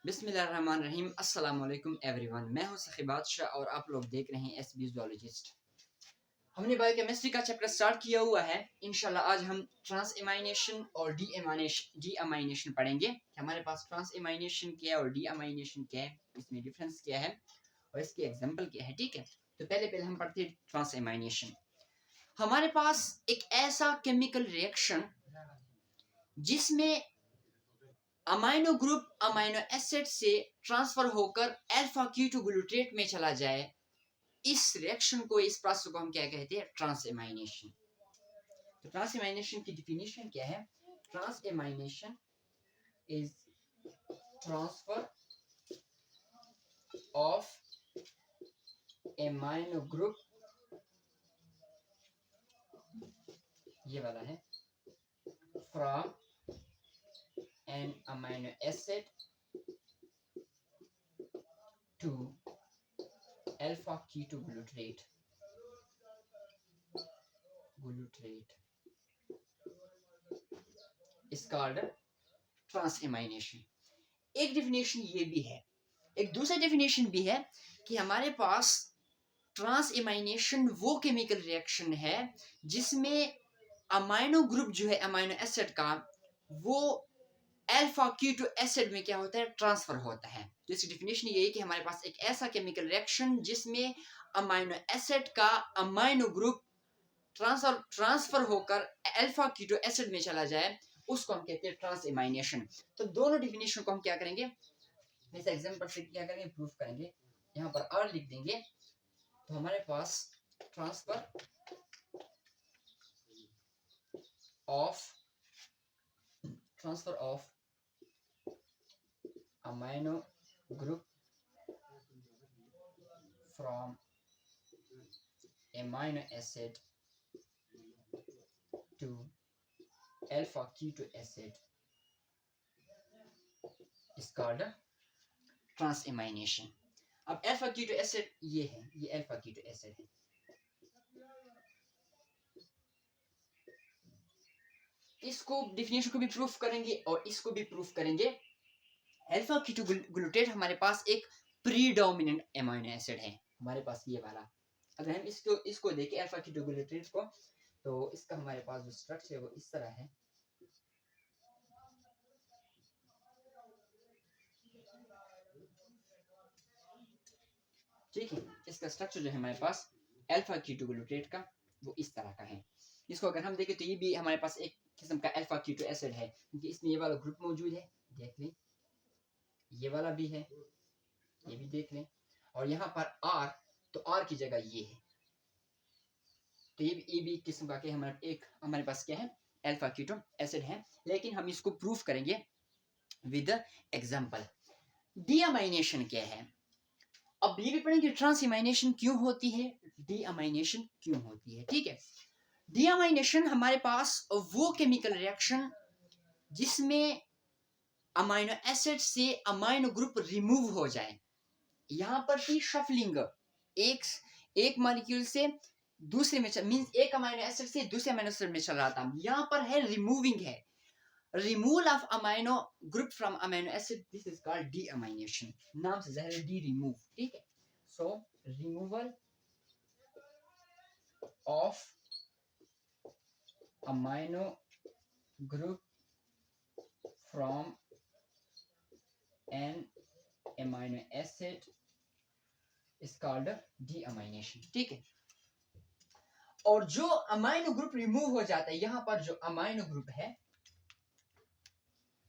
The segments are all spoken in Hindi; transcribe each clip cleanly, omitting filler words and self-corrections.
बिस्मिल्लाहिर्रहमानिर्रहीम। अस्सलाम वालेकुम एवरीवन। मैं हूं सखी बादशाह और आप लोग देख रहे हैं एसबी ज़ूलॉजिस्ट। हमने बायोकेमिस्ट्री का चैप्टर स्टार्ट किया हुआ है। इंशाल्लाह आज हम ट्रांस एमाइनेशन और डी अमाइनेशन पढ़ेंगे। हमारे पास ट्रांस एमाइनेशन क्या है और डी अमाइनेशन क्या है, इसमें डिफरेंस क्या है और इसके एग्जांपल क्या है। ठीक है, तो पहले हम पढ़ते हैं ट्रांस एमाइनेशन। हमारे पास एक ऐसा केमिकल रिएक्शन जिसमें अमाइनो ग्रुप अमाइनो एसिड से ट्रांसफर होकर अल्फा कीटोग्लूटेट में चला जाए, इस रिएक्शन को, इस प्रोसेस को हम क्या कहते हैं? Transamination. तो ट्रांस एमाइनेशन की डिफिनीशन क्या है? Transamination is transfer of amino group, ये वाला है, from an amino acid to alpha ketoglutarate is called trans amination। एक डेफिनेशन ये भी है, एक दूसरा डेफिनेशन भी है कि हमारे पास ट्रांस एमाइनेशन वो केमिकल रिएक्शन है जिसमें अमाइनो ग्रुप जो है अमाइनो एसिड का, वो अल्फा कीटो एसिड में क्या होता है? ट्रांसफर होता है। तो इसकी डेफिनेशन ये है कि हमारे पास एक ऐसा केमिकल रिएक्शन जिसमें अमाइनो एसिड का अमाइनो ग्रुप ट्रांसफर होकर अल्फा कीटो एसिड में चला जाए, उसको हम कहते हैं ट्रांस एमाइनेशन। तो दोनों डेफिनेशन को हम क्या करेंगे, इस एग्जांपल से क्या करेंगे? प्रूफ करेंगे। यहाँ पर आर लिख देंगे, तो हमारे पास transfer of amino group from amino acid to alpha keto acid is called trans amination। अब अल्फा कीटो एसिड ये है, ये अल्फा कीटो एसिड है। इसको डिफिनेशन को भी प्रूफ करेंगे और इसको भी प्रूफ करेंगे। अल्फा कीटोग्लूटेट हमारे पास एक प्रीडोमिनेंट एमिनो एसिड है, हमारे पास ये वाला। अगर हम इसको देखें अल्फा कीटोग्लूटेट को, तो इसका हमारे पास जो स्ट्रक्चर है वो इस तरह है। ठीक है, इसका स्ट्रक्चर जो है हमारे पास अल्फा कीटोग्लूटेट का, वो इस तरह का है। इसको अगर हम देखें तो ये भी हमारे पास एक किस्म का अल्फा कीटो एसिड है, क्योंकि इसमें ये वाला ग्रुप मौजूद है, देख लें। ये वाला भी है, ये भी देख लें। और यहाँ पर आर, तो आर की जगह ये है, तो ये भी किस्म का हमारे पास क्या है? अल्फा कीटो एसिड है। लेकिन हम इसको प्रूफ करेंगे विद एग्जांपल। डीअमाइनेशन क्या है? अब ये भी पढ़ेंगे ट्रांस एमाइनेशन क्यों होती है, डीअमाइनेशन क्यों होती है। ठीक है, डीअमाइनेशन हमारे पास वो केमिकल रिएक्शन जिसमें अमाइनो एसिड से अमाइनो ग्रुप रिमूव हो जाए। यहाँ पर थी शफलिंग, एक मॉलिक्यूल से दूसरे में मींस एक अमाइनो एसिड से दूसरे अमाइनो एसिड में चल रहा था। यहाँ पर है रिमूविंग है, removal of amino group from amino acid, this is called deamination. नाम से ज़ाहिर है, डी रिमूव। ठीक है, so removal of amino group from an amino acid is called deamination. ठीक है, और जो अमाइनो ग्रुप रिमूव हो जाता है, यहां पर जो अमाइनो ग्रुप है,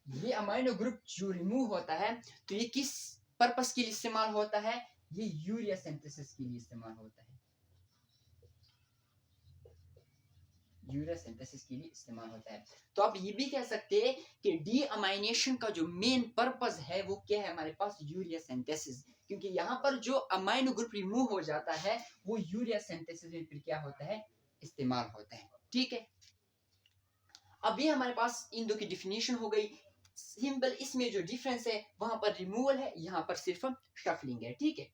ये अमाइनो ग्रुप जो रिमूव होता है, तो ये किस पर्पस के लिए इस्तेमाल होता है? ये यूरिया सिंथेसिस के लिए इस्तेमाल होता है, यूरिया सिंथेसिस के लिए इस्तेमाल होता है। तो आप ये भी कह सकते हैं कि डीअमाइनेशन का जो मेन पर्पस है वो क्या है? हमारे पास यूरिया सिंथेसिस, क्योंकि यहाँ पर जो अमाइनो ग्रुप रिमूव हो जाता है वो यूरिया सिंथेसिस में फिर क्या होता है? इस्तेमाल होता है। ठीक है, अभी हमारे पास इन दो की डिफिनेशन हो गई। सिंपल इसमें जो डिफरेंस है, वहां पर रिमूवल है, यहाँ पर सिर्फ शफलिंग है। ठीक है,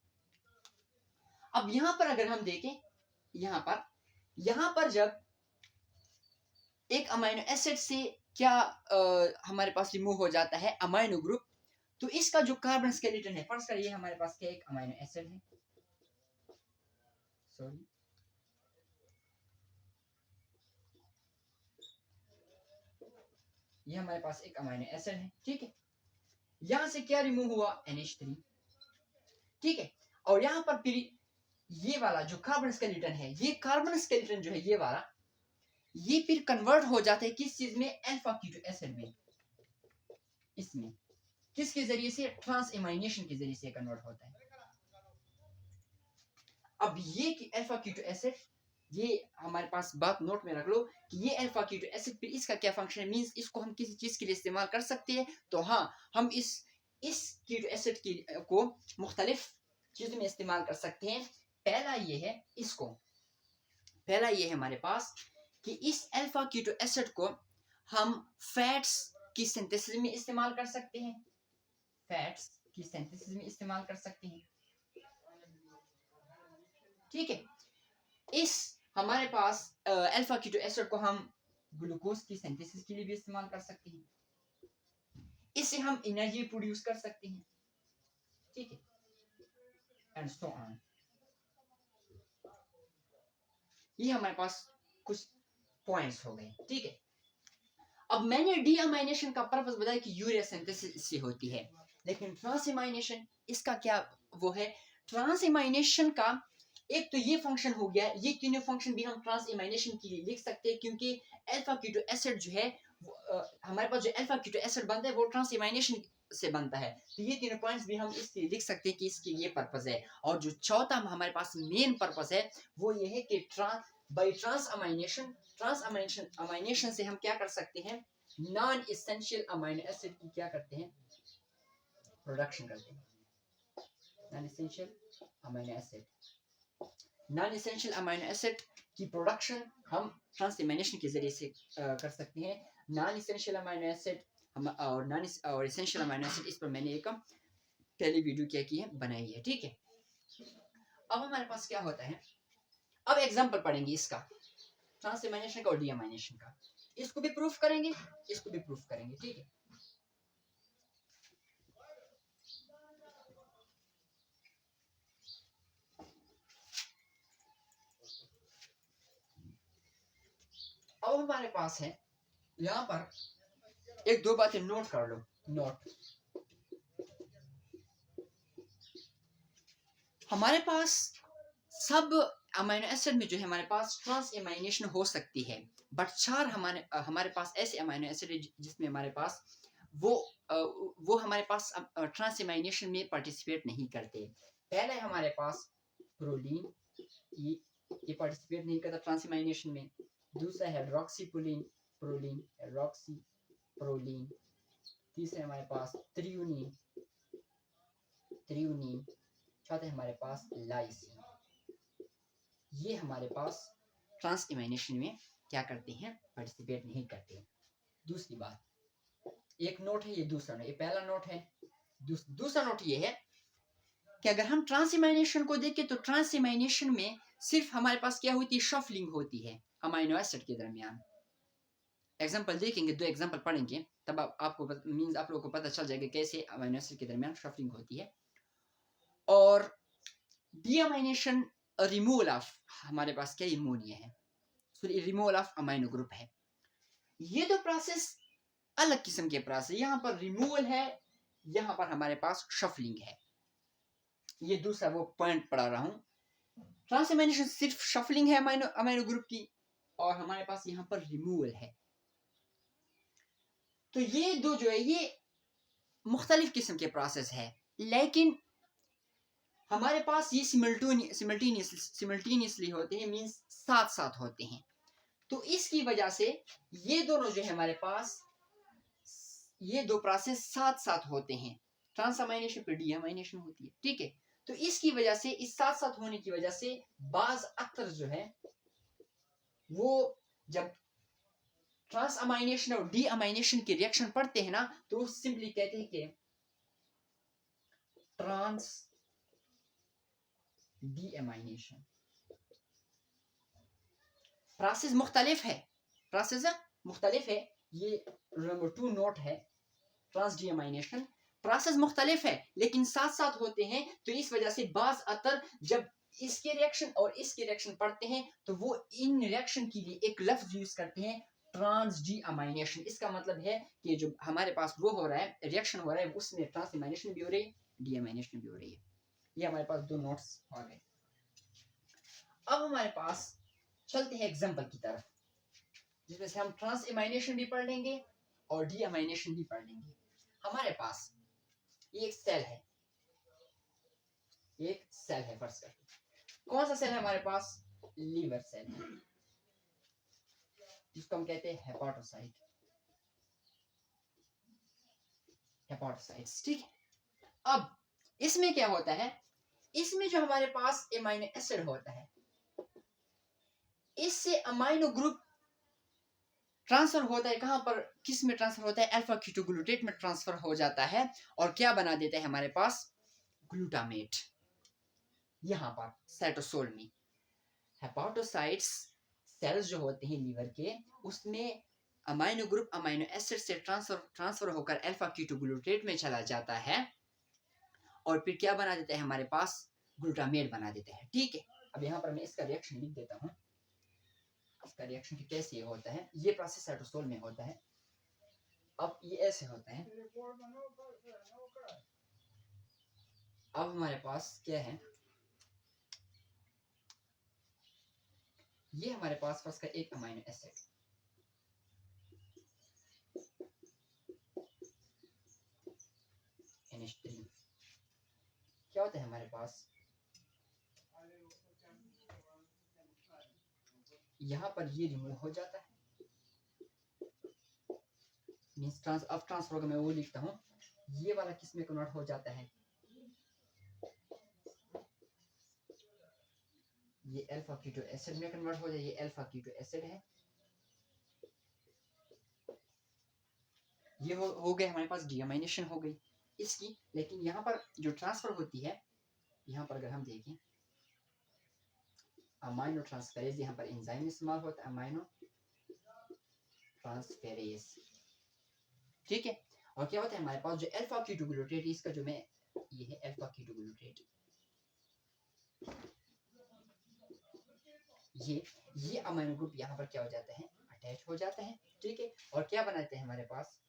अब यहां पर अगर हम देखें, यहां पर जब एक अमाइनो एसिड से क्या हमारे पास रिमूव हो जाता है अमाइनो ग्रुप, तो इसका जो कार्बन स्केलेटन है, फर्स्ट का ये हमारे पास क्या एक अमीनो एसिड है, सॉरी ये हमारे पास एक अमीनो एसिड है, ठीक है। यहां से क्या रिमूव हुआ, NH3, ठीक है। और यहां पर फिर ये वाला जो कार्बन स्केलेटन है, ये कार्बन स्केलेटन जो है ये वाला, ये फिर कन्वर्ट हो जाता है किस चीज में, अल्फा कीटो एसिड में। इसमें किसके जरिए से, ट्रांस एमाइनेशन के जरिए से कन्वर्ट होता है। अब ये अल्फा कीटो एसिड, ये हमारे पास बात नोट में रख लो कि ये अल्फा कीटो एसिड पे इसका क्या फंक्शन है, मींस इसको हम किसी चीज के लिए इस्तेमाल कर सकते हैं। तो हाँ, हम इस कीटो एसिड को मुख्तलिफ चीजों में इस्तेमाल कर सकते हैं। पहला ये है इसको, पहला ये है हमारे पास कि इस अल्फा कीटो एसिड को हम फैट्स की सिंथेसिस में इस्तेमाल कर सकते हैं, फैट्स की सिंथेसिस में इस्तेमाल कर सकते हैं, ठीक है। इस हमारे पास अल्फा कीटो एसिड को हम ग्लूकोज की सिंथेसिस के लिए भी इस्तेमाल कर सकते हैं, इससे हम एनर्जी प्रोड्यूस कर सकते हैं, ठीक है, एंड सो ऑन। ये हमारे पास कुछ पॉइंट्स हो गए, ठीक है। अब मैंने डीअमाइनेशन का पर्पस बताया कि यूरिया सिंथेसिस से होती है, लेकिन ट्रांसएमाइनेशन इसका क्या वो है। ट्रांसएमाइनेशन का एक तो ये फंक्शन हो गया, ये तीनों फंक्शन भी हम ट्रांसएमाइनेशन के लिए लिख सकते हैं, क्योंकि अल्फा कीटो एसिड जो है हमारे पास जो अल्फा कीटो एसिड बनता है वो ट्रांसएमाइनेशन से बनता है। तो ये तीनों पॉइंट्स भी हम इसलिए लिख सकते हैं कि इसके ये पर्पस है। और जो चौथा हमारे पास मेन पर्पस है वो ये है कि बाय ट्रांसअमाइनेशन से हम क्या कर सकते हैं, नॉन एसेंशियल अमाइनो एसिड की क्या करते हैं, प्रोडक्शन करते हैं। नॉन एसेंशियल अमाइनो एसिड की प्रोडक्शन हम ट्रांसएमाइनेशन के जरिए से कर सकते हैं। नॉन एसेंशियल अमाइनो एसिड और एसेंशियल अमाइनो एसिड, इस पर मैंने एक पहले वीडियो क्या की है, बनाई है, ठीक है। अब हमारे पास क्या होता है, अब एग्जांपल पढ़ेंगे इसका, ट्रांसएमाइनेशन का और डीअमाइनेशन का। इसको भी प्रूफ करेंगे, इसको भी प्रूफ करेंगे, ठीक है। अब हमारे पास है यहाँ पर एक दो बातें नोट कर लो, नोट। हमारे पास सब अमीनो एसिड में जो है हमारे पास ट्रांसएमाइनेशन हो सकती है, बट चार हमारे पास ऐसे अमीनो एसिड है जिसमें हमारे पास वो हमारे पास ट्रांसएमाइनेशन में पार्टिसिपेट नहीं करते। पहला है हमारे पास प्रोलीन, ये पार्टिसिपेट नहीं करता ट्रांसएमाइनेशन में। दूसरा है हाइड्रोक्सीप्रोलीन, हाइड्रोक्सीप्रोलीन। तीसरा हमारे पास थ्रियोनीन, चौथा है हमारे पास लाइसिन। ये हमारे पास ट्रांसएमाइनेशन में क्या करते हैं, पार्टिसिपेट नहीं करते। दूसरी बात, एक नोट है, ये दूसरा नोट, ये पहला नोट है। दूसरा नोट ये है कि अगर हम ट्रांसएमाइनेशन को देखें तो ट्रांसएमाइनेशन में सिर्फ हमारे पास क्या होती है, शफलिंग होती है अमीनो एसिड के दरमियान। एग्जांपल देखेंगे, दो एग्जांपल पढ़ेंगे, तब आपको मींस आप लोगों को पता चल जाएगा कैसे अमीनो एसिड के दरमियान शफलिंग होती है। और डीअमाइनेशन, रिमूवल ऑफ, हमारे पास क्या अमोनिया है, sorry removal of amino group है। ये तो प्रोसेस अलग किस्म के प्रोसेस, यहाँ पर रिमूवल है, यहाँ पर हमारे पास शफलिंग है। ये दूसरा वो पॉइंट पढ़ा रहा हूँ। ट्रांसएमाइनेशन सिर्फ शफलिंग है अमीनो ग्रुप की, और हमारे पास यहाँ पर रिमूवल है। तो ये दो जो है ये मुख्तलिफ किस्म के प्रोसेस है, लेकिन हमारे पास ये सिमल्टेनियसली होते हैं, मींस साथ साथ होते हैं। तो इसकी वजह से ये दोनों जो है हमारे पास, ये दो प्रोसेस साथ साथ होते हैं। ट्रांसअमाइनेशन पे डीअमाइनेशन होती है, ठीक है। तो इसकी वजह से, इस साथ साथ होने की वजह से बाज अक्सर जो है वो जब ट्रांसअमाइनेशन और डीअमाइनेशन की रिएक्शन पढ़ते हैं ना, तो सिंपली कहते हैं कि ट्रांस डीअमाइनेशन। प्रोसेस मुख्तलिफ है, प्रोसेस मुख्तलिफ है। ये नंबर 2 नोट है, ट्रांस डीअमाइनेशन। प्रोसेस मुख्तलिफ है लेकिन साथ साथ होते हैं, तो इस वजह से बाज अतर जब इसके रिएक्शन और इसके रिएक्शन पढ़ते हैं तो वो इन रिएक्शन के लिए एक लफ्ज यूज करते हैं ट्रांस डी अमाइनेशन। इसका मतलब है कि जो हमारे पास वो हो रहा है, रिएक्शन हो रहा है, उसमें ट्रांस अमाइनेशन भी हो रही है, डी अमाइनेशन भी हो रही है। ये हमारे पास दो नोट्स आ गए। अब हमारे पास चलते हैं एग्जांपल की तरफ, जिसमें से हम ट्रांस अमाइनेशन भी पढ़ लेंगे और डी अमाइनेशन भी पढ़ लेंगे। हमारे पास ये एक सेल है, एक सेल है फर्स्ट कर। कौन सा सेल है हमारे पास? लीवर सेल है, जिसको हम कहते हैं हेपाटोसाइट, हेपाटोसाइट्स, ठीक है। अब इसमें क्या होता है, इसमें जो हमारे पास एमाइनो एसिड होता है, इससे अमाइनो ग्रुप ट्रांसफर होता है, कहां पर, किस में ट्रांसफर होता है? अल्फा कीटोग्लूटेट में ट्रांसफर हो जाता है और क्या बना देता है हमारे पास? ग्लूटामेट। यहां पर साइटोसोल में हेपाटोसाइट्स सेल्स जो होते हैं लीवर के, उसमें अमाइनो ग्रुप अमाइनो एसिड से ट्रांसफर होकर अल्फा कीटोग्लूटेट में चला जाता है और फिर क्या बना देता है हमारे पास? ग्लूटामेट बना देता है, ठीक है। अब यहाँ पर मैं इसका रिएक्शन लिख देता हूँ, इसका रिएक्शन कैसे होता है। ये प्रोसेस साइटोसोल में होता है। अब ये ऐसे होता है। अब हमारे पास क्या है, ये हमारे पास फर्स्ट का एक अमाइनो एसिड, NH3, क्या होता है हमारे पास, यहाँ पर ये रिमूव हो जाता है, मींस अब ट्रांसफर होगा, मैं वो लिखता हूँ, ये वाला किस में कन्वर्ट हो जाता है, ये अल्फा कीटो एसिड में कन्वर्ट हो जाए, ये अल्फा कीटो एसिड है, ये हो गए हमारे पास डीअमाइनेशन हो गई इसकी। लेकिन यहाँ पर जो ट्रांसफर होती है, यहाँ पर अगर हम देखें अमाइनो ट्रांसफेरेज, यहाँ पर एंजाइम इस्तेमाल होता है अमाइनो ट्रांसफेरेज, ठीक है। और क्या होता है हमारे पास जो अल्फा कीटोग्लूटेट, इसका जो मैं, ये है अल्फा कीटोग्लूटेट, ये अमाइनो ग्रुप यहाँ पर क्या हो जाता है, अटैच हो जाता है, ठीक है। और क्या बनाते हैं हमारे पास,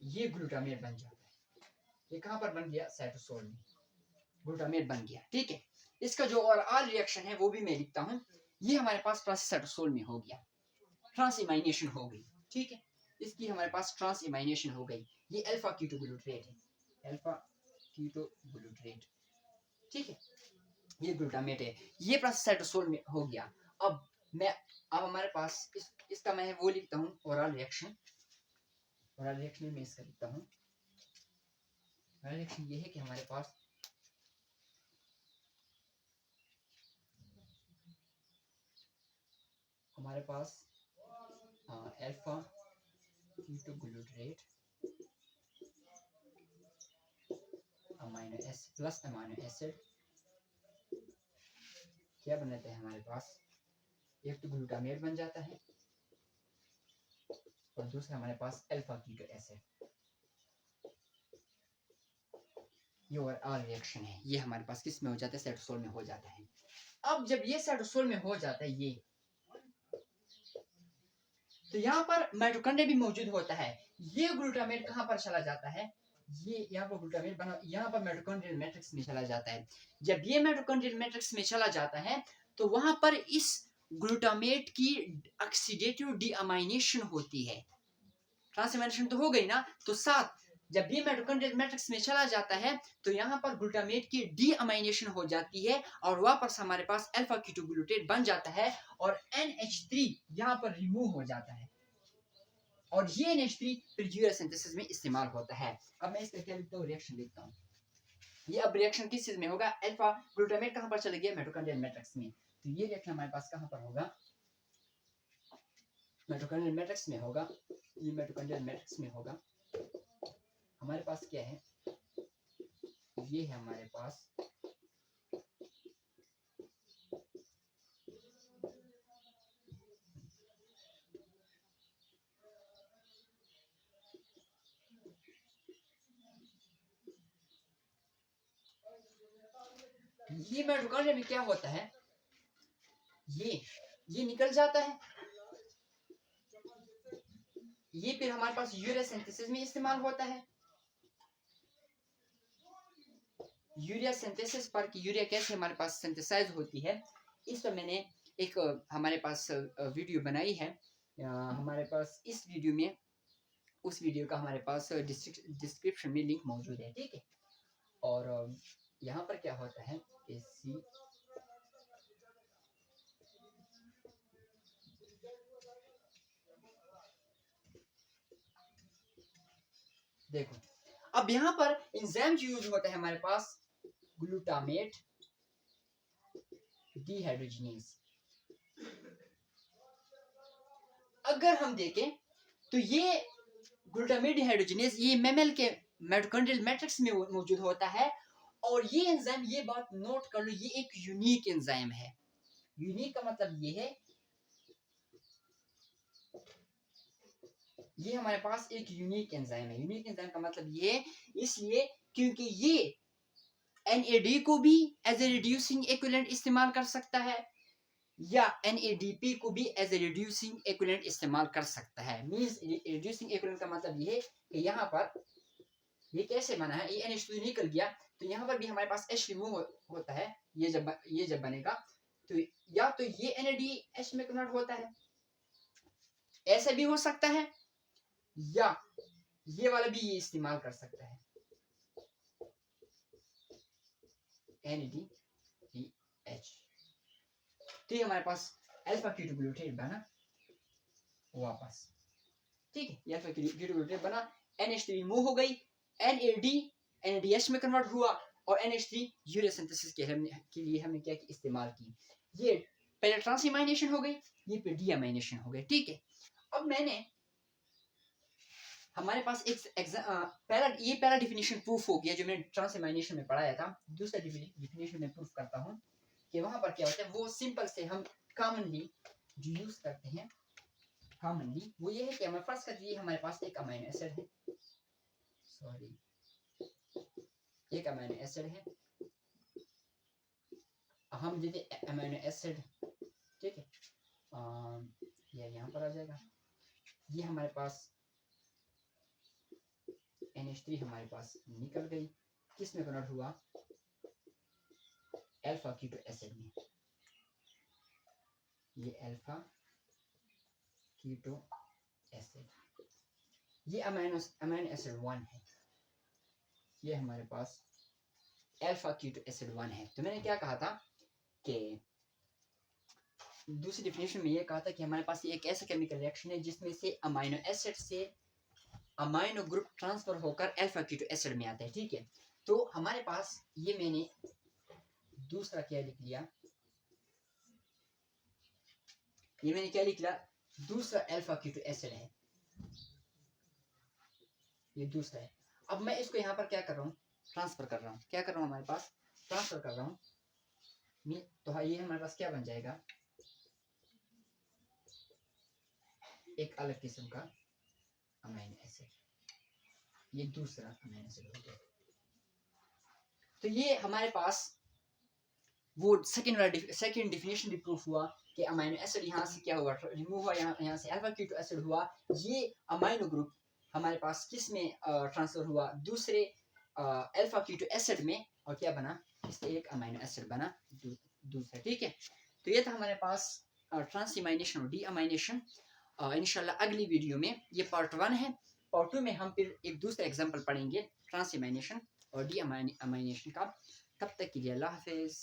ये ग्लूटामेट बन जाता है। ये कहां पर बन गया? साइटोसोल में ग्लूटामेट बन गया, ठीक है। इसका जो ओवरऑल रिएक्शन है वो भी मैं लिखता हूं। ये हमारे पास प्रोसेस साइटोसोल में हो गया, ट्रांसइमाइनेशन हो गई, ठीक है। इसकी हमारे पास ट्रांसइमाइनेशन हो गई। ये अल्फा कीटोग्लूट्रेट है, अल्फा कीटोग्लूट्रेट, ठीक है। ये ग्लूटामेट है, ये प्रोसेस साइटोसोल में हो गया। अब हमारे पास इसका मैं वो लिखता हूँ ओवरऑल रिएक्शन। ओवरऑल रिएक्शन में इसका लिखता हूँ, रिएक्शन ये है कि हमारे पास alpha ketoglutarate amino acid plus amino acid क्या बनाते हैं हमारे पास, एक तो ग्लूटामेट बन जाता है और दूसरा हमारे पास अल्फा कीटो एसिड। ये ओवरऑल रिएक्शन है, ये हमारे पास किस में हो जाता है? साइटोसोल में हो जाता है। अब जब ये साइटोसोल में हो जाता है ये, तो यहाँ पर माइटोकॉन्ड्रिया भी मौजूद होता है। ये ग्लूटामेट कहाँ पर चला जाता है, ये यहाँ पर ग्लूटामेट बना, यहाँ पर माइटोकॉन्ड्रियल मैट्रिक्स में चला जाता है। जब ये माइटोकॉन्ड्रियल मैट्रिक्स में चला जाता है तो वहां पर इस ग्लूटामेट की ऑक्सीडेटिव डीअमाइनेशन होती है। ट्रांसएमाइनेशन तो हो गई ना, तो साथ जब भी माइटोकॉन्ड्रियल मैट्रिक्स में चला जाता है तो यहाँ पर ग्लूटामेट की डीअमाइनेशन हो जाती है और वापस हमारे पास अल्फा कीटोग्लूटेट बन जाता है और NH3 यहाँ पर रिमूव हो जाता है और ये NH3 फिर यूरिया सिंथेसिस में इस्तेमाल होता है। अब मैं इसका क्या लिखता हूँ, रिएक्शन लिखता हूँ। ये अब रिएक्शन किस चीज में होगा? अल्फा ग्लूटामेट कहाँ पर चला गया? माइटोकॉन्ड्रियल मैट्रिक्स में। तो ये रिएक्शन हमारे पास कहाँ पर होगा? माइटोकॉन्ड्रियल मैट्रिक्स में होगा। ये माइटोकॉन्ड्रियल मैट्रिक्स में होगा। हमारे पास क्या है, ये है हमारे पास ये माइटोकॉन्ड्रिया में क्या होता है, ये निकल जाता है, ये फिर हमारे पास यूरिया सिंथेसिस में इस्तेमाल होता है। यूरिया सिंथेसिस पर कि यूरिया कैसे हमारे पास सिंथेसाइज होती है, इस पर मैंने एक हमारे पास वीडियो बनाई है। हमारे पास इस वीडियो में, उस वीडियो का हमारे पास डिस्क्रिप्शन में लिंक मौजूद है, ठीक है। और यहाँ पर क्या होता है कि देखो, अब यहाँ पर एंजाइम यूज होता है हमारे पास ग्लूटामेट डिहाइड्रोजिनेज। अगर हम देखें तो ये ग्लूटामेट डिहाइड्रोजिनेज ये मैमल के माइटोकॉन्ड्रियल मैट्रिक्स में मौजूद होता है। और ये एंजाइम, ये बात नोट कर लो, ये एक यूनिक एंजाइम है। यूनिक का मतलब ये है, ये हमारे पास एक यूनिक एंजाइम है। यूनिक एंजाइम का मतलब ये है इसलिए क्योंकि ये NAD को भी एज ए रिड्यूसिंग एक्विवेलेंट इस्तेमाल कर सकता है, या NADP को भी एज ए रिड्यूसिंग एक्विवेलेंट इस्तेमाल कर सकता है। मींस रिड्यूसिंग एक्विवेलेंट का मतलब ये है कि यहाँ पर ये कैसे बना है, ये NH2 निकल गया तो यहाँ पर भी हमारे पास H रिमूव होता है। ये जब बनेगा तो या तो ये NADH में कन्वर्ट होता है, ऐसा भी हो सकता है, या ये वाला भी ये इस्तेमाल कर सकता है, NADH। तो ये हमारे पास अल्फा कीटोग्लूटामेट बना वापस, ठीक है। ये अल्फा कीटोग्लूटामेट बना, NH3 रिमूव हो गई, NADH में कन्वर्ट हुआ और NH3 यूरिया सिंथेसिस के लिए हमने क्या इस्तेमाल की। ये पहले ट्रांसएमाइनेशन हो गई, ये पे डीएमाइनेशन हो गई, ठीक है। अब मैंने हमारे पास एक पहला डिफिनेशन प्रूफ हो गया जो मैंने ट्रांसएमाइनेशन में पढ़ाया था। दूसरा डिफिनेशन में प्रूफ करता हूँ कि वहां पर क्या होता है। वो सिंपल से हम कॉमनली जो यूज करते हैं कॉमनली वो ये है कि हमारे फर्स्ट का ये हमारे पास एक अमीनो एसिड है, सॉरी एक अमीनो एसिड है, हम देते अमीनो एसिड, ठीक है। ये यहाँ पर आ जाएगा। ये हमारे पास NH3 हमारे पास निकल गई, किस में कन्वर्ट हुआ, अल्फा कीटो एसिड में। ये अल्फा कीटो एसिड, ये अमीनो एसिड 1 है, ये हमारे पास अल्फा कीटो एसिड 1 है। तो मैंने क्या कहा था कि दूसरी डिफिनेशन में ये कहा था कि हमारे पास एक ऐसा केमिकल रिएक्शन है जिसमें से अमीनो एसिड से अमीनो ग्रुप ट्रांसफर होकर अल्फा कीटो एसिड में आता है, ठीक है। तो हमारे पास ये मैंने दूसरा क्या लिख लिया, ये मैंने क्या लिख लिया, दूसरा अल्फा कीटो एसिड है, ये दूसरा है। अब मैं इसको यहाँ पर क्या कर रहा हूँ, ट्रांसफर कर रहा हूँ, क्या कर रहा हूँ, हमारे पास ट्रांसफर कर रहा हूँ। तो ये हमारे पास क्या बन जाएगा, एक अलग किस्म का अमीनो एसिड, ये दूसरा अमीनो एसिड हो गया। तो ये हमारे पास वो सेकंड डिफिनेशन भी प्रूफ हुआ कि अमीनो एसिड यहाँ से क्या हुआ, रिमूव हुआ, यहाँ से अल्फा कीटो एसिड हुआ। ये अमीनो ग्रुप हमारे पास किस में ट्रांसफर हुआ, दूसरे अल्फा कीटो एसिड में, और क्या बना, इससे एक अमीनो एसिड बना दूसरा, ठीक है। तो ये था हमारे पास ट्रांसएमाइनेशन और डीअमाइनेशन। इंशाल्लाह अगली वीडियो में, ये पार्ट 1 है, पार्ट 2 में हम फिर एक दूसरा एग्जांपल पढ़ेंगे ट्रांसएमाइनेशन और डीअमाइनेशन का। तब तक के लिए अल्लाह हाफिज़।